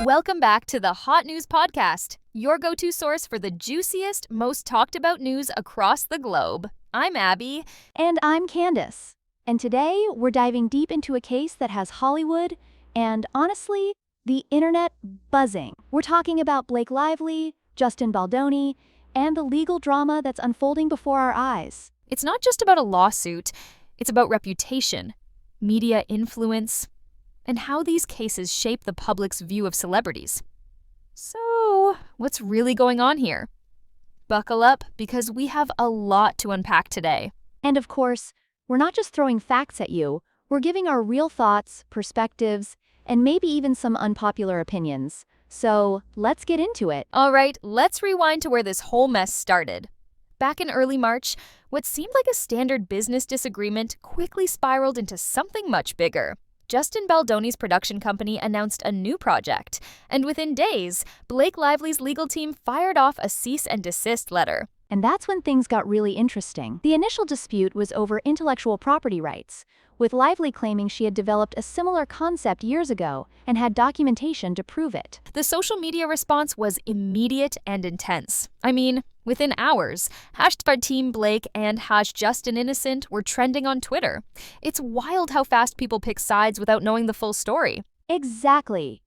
Welcome back to the Hot News Podcast, your go-to source for the juiciest, most talked about news across the globe. I'm Abby. And I'm Candice. And today, we're diving deep into a case that has Hollywood and, honestly, the internet buzzing. We're talking about Blake Lively, Justin Baldoni, and the legal drama that's unfolding before our eyes. It's not just about a lawsuit, it's about reputation, media influence, and how these cases shape the public's view of celebrities. So, what's really going on here? Buckle up, because we have a lot to unpack today. And of course, we're not just throwing facts at you, we're giving our real thoughts, perspectives, and maybe even some unpopular opinions. So, let's get into it. All right, let's rewind to where this whole mess started. Back in early March, what seemed like a standard business disagreement quickly spiraled into something much bigger. Justin Baldoni's production company announced a new project, and within days, Blake Lively's legal team fired off a cease and desist letter. And that's when things got really interesting. The initial dispute was over intellectual property rights, with Lively claiming she had developed a similar concept years ago and had documentation to prove it. The social media response was immediate and intense. I mean, within hours, #Team_Blake and #JustinInnocent were trending on Twitter. It's wild how fast people pick sides without knowing the full story. Exactly.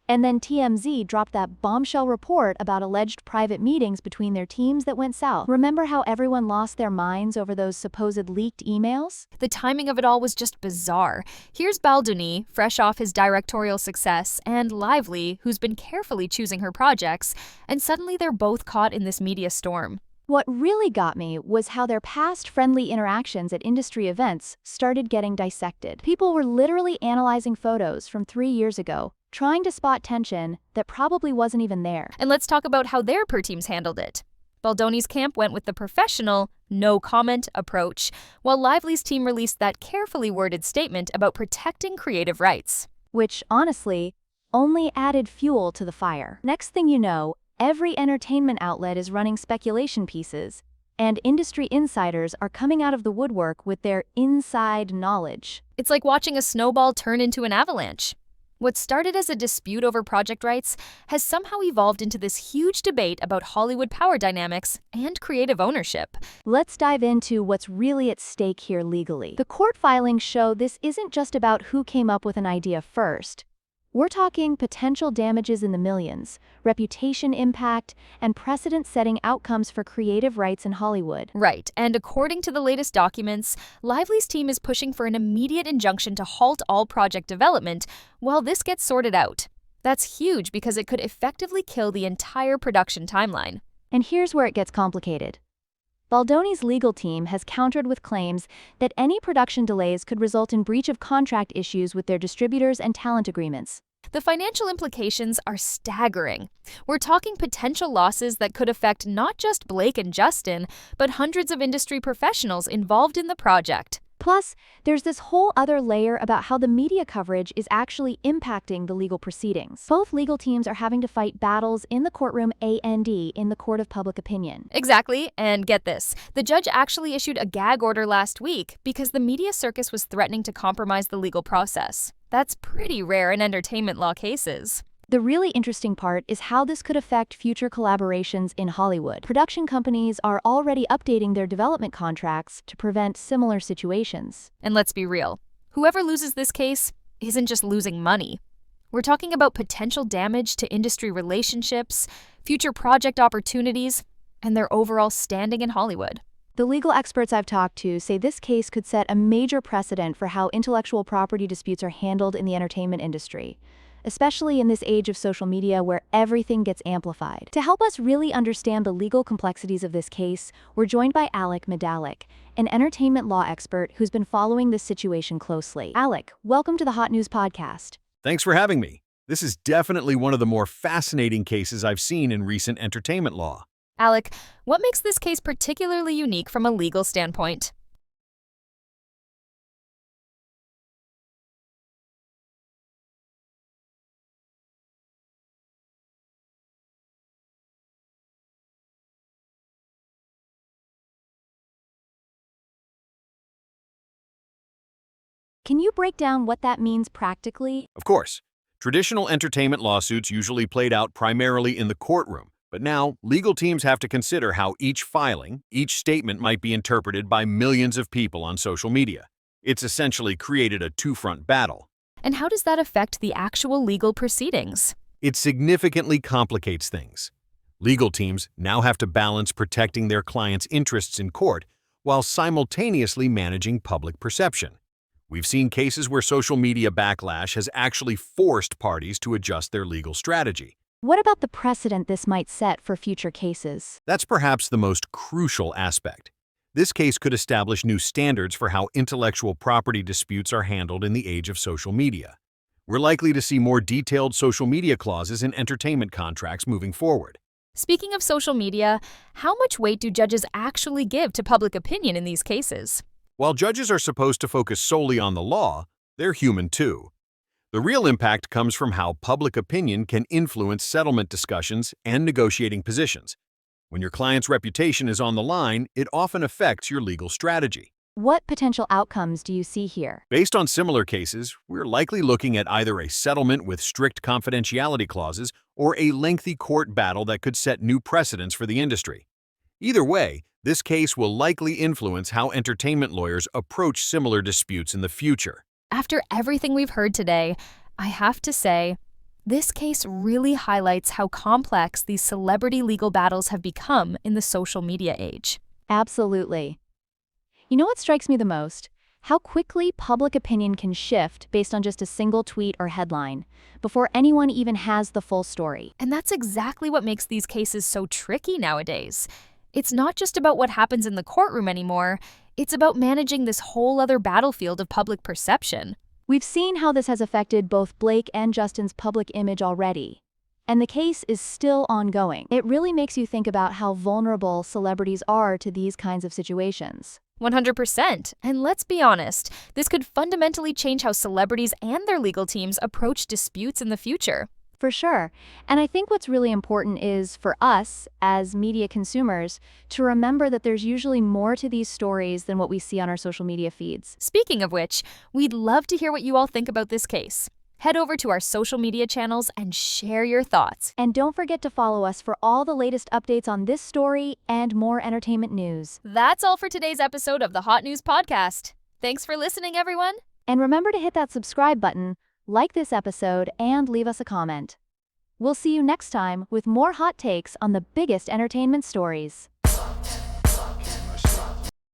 And then TMZ dropped that bombshell report about alleged private meetings between their teams that went south. Remember how everyone lost their minds over those supposed leaked emails? The timing of it all was just bizarre. Here's Baldoni, fresh off his directorial success, and Lively, who's been carefully choosing her projects, and suddenly they're both caught in this media storm. What really got me was how their past friendly interactions at industry events started getting dissected. People were literally analyzing photos from 3 years ago, trying to spot tension that probably wasn't even there. And let's talk about how their per teams handled it. Baldoni's camp went with the professional, no-comment approach, while Lively's team released that carefully worded statement about protecting creative rights. Which, honestly, only added fuel to the fire. Next thing you know, every entertainment outlet is running speculation pieces, and industry insiders are coming out of the woodwork with their inside knowledge. It's like watching a snowball turn into an avalanche. What started as a dispute over project rights has somehow evolved into this huge debate about Hollywood power dynamics and creative ownership. Let's dive into what's really at stake here legally. The court filings show this isn't just about who came up with an idea first. We're talking potential damages in the millions, reputation impact, and precedent-setting outcomes for creative rights in Hollywood. Right, and according to the latest documents, Lively's team is pushing for an immediate injunction to halt all project development while this gets sorted out. That's huge because it could effectively kill the entire production timeline. And here's where it gets complicated. Baldoni's legal team has countered with claims that any production delays could result in breach of contract issues with their distributors and talent agreements. The financial implications are staggering. We're talking potential losses that could affect not just Blake and Justin, but hundreds of industry professionals involved in the project. Plus, there's this whole other layer about how the media coverage is actually impacting the legal proceedings. Both legal teams are having to fight battles in the courtroom and in the court of public opinion. Exactly, and get this. The judge actually issued a gag order last week because the media circus was threatening to compromise the legal process. That's pretty rare in entertainment law cases. The really interesting part is how this could affect future collaborations in Hollywood. Production companies are already updating their development contracts to prevent similar situations. And let's be real, whoever loses this case isn't just losing money. We're talking about potential damage to industry relationships, future project opportunities, and their overall standing in Hollywood. The legal experts I've talked to say this case could set a major precedent for how intellectual property disputes are handled in the entertainment industry, especially in this age of social media where everything gets amplified. To help us really understand the legal complexities of this case, we're joined by Alec Medallic, an entertainment law expert who's been following this situation closely. Alec, welcome to the Hot News Podcast. Thanks for having me. This is definitely one of the more fascinating cases I've seen in recent entertainment law. Alec, what makes this case particularly unique from a legal standpoint? Can you break down what that means practically? Of course, Traditional entertainment lawsuits usually played out primarily in the courtroom, but now legal teams have to consider how each filing, each statement might be interpreted by millions of people on social media. It's essentially created a two-front battle. And how does that affect the actual legal proceedings? It significantly complicates things. Legal teams now have to balance protecting their clients' interests in court while simultaneously managing public perception. We've seen cases where social media backlash has actually forced parties to adjust their legal strategy. What about the precedent this might set for future cases? That's perhaps the most crucial aspect. This case could establish new standards for how intellectual property disputes are handled in the age of social media. We're likely to see more detailed social media clauses in entertainment contracts moving forward. Speaking of social media, how much weight do judges actually give to public opinion in these cases? While judges are supposed to focus solely on the law, they're human too. The real impact comes from how public opinion can influence settlement discussions and negotiating positions. When your client's reputation is on the line, it often affects your legal strategy. What potential outcomes do you see here? Based on similar cases, we're likely looking at either a settlement with strict confidentiality clauses or a lengthy court battle that could set new precedents for the industry. Either way, this case will likely influence how entertainment lawyers approach similar disputes in the future. After everything we've heard today, I have to say, this case really highlights how complex these celebrity legal battles have become in the social media age. Absolutely. You know what strikes me the most? How quickly public opinion can shift based on just a single tweet or headline, before anyone even has the full story. And that's exactly what makes these cases so tricky nowadays. It's not just about what happens in the courtroom anymore, it's about managing this whole other battlefield of public perception. We've seen how this has affected both Blake and Justin's public image already. And the case is still ongoing. It really makes you think about how vulnerable celebrities are to these kinds of situations. 100%. And let's be honest, this could fundamentally change how celebrities and their legal teams approach disputes in the future. For sure. And I think what's really important is for us, as media consumers, to remember that there's usually more to these stories than what we see on our social media feeds. Speaking of which, we'd love to hear what you all think about this case. Head over to our social media channels and share your thoughts. And don't forget to follow us for all the latest updates on this story and more entertainment news. That's all for today's episode of the Hot News Podcast. Thanks for listening, everyone. And remember to hit that subscribe button, like this episode, and leave us a comment. We'll see you next time with more hot takes on the biggest entertainment stories.